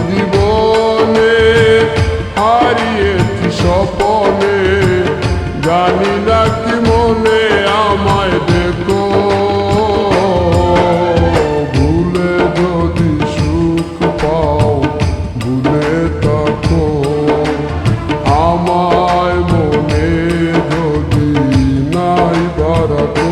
জীবনে হারিয়েছি স্বপনে, জানি না কি মনে আমায় দেখো, ভুলে যদি সুখ পাও ভুলে থাকো, আমায় মনে যদি নাই বারাকো।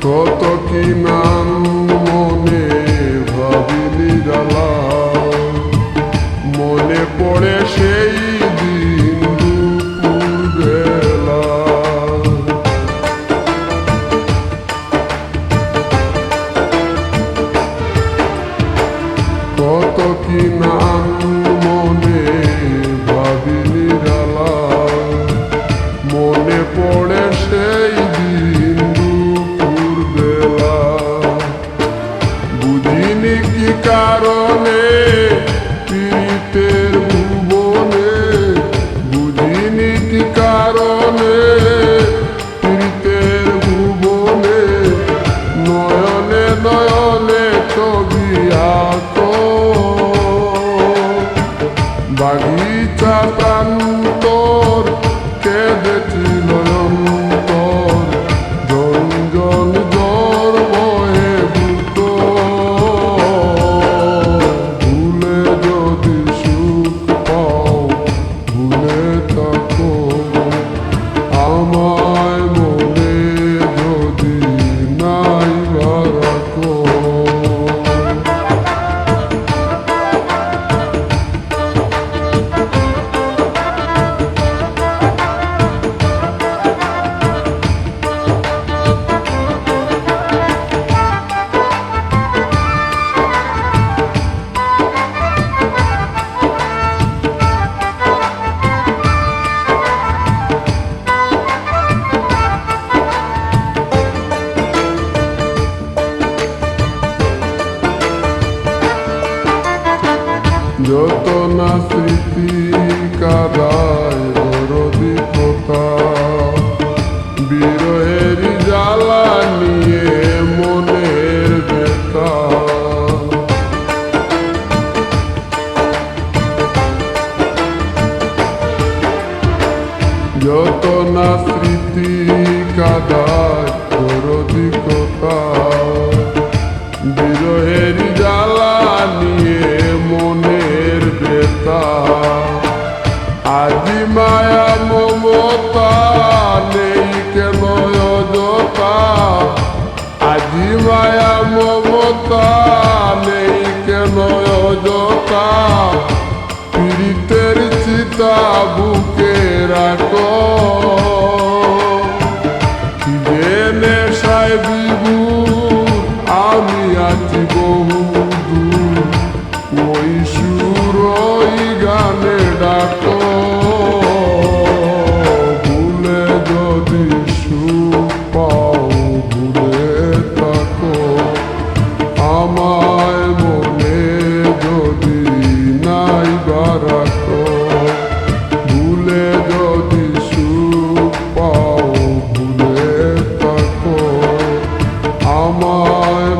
কত কি নাম মনে ভাবিনি জ্বালা, মনে পড়ে সেই দিন দুপুর বেলা, কত কি নাম মনে ভাবিনি জ্বালা, মনে পড়ে সেই দিন বুঝিনি কি কারণে পীড়িতের ভুবনে, বুঝিনি কি কারণে পীড়িতের ভুবনে, নয়নে নয়নে ছবি আঁকো, বাগিচা প্রান্তর কেঁদেছিল অন্তর, জঞ্জন জ্বর বয়ে ভূত, ভুলে যদি সুখ পাও ভুলে থাকো, আমায় মনে যদি নাই বারাকো। যত না স্মৃতি কাদায় দরদি কথা, বিরহের জ্বালা নিয়ে মনের ব্যথা, যত না স্মৃতি কাদায় দরদি কথা, বিরহের জ্বালা নিয়ে মনের ব্যথা, আজি মায়া মমতা নেই কেন অযথা, আজি মায়া মমতা নেই কেন অযথা, পীড়িতের চিতা বুকে রাখো, কি যে নেশায় বিভোর আমি আছি বহু দূর, ওই সুর ওই গানে ডাকো, ভুলে যদি সুখ পাও ভুলে থাকো, আমায় মনে যদি নাই বারাকো, ভুলে যদি সুখ পাও ভুলে থাকো, আমায়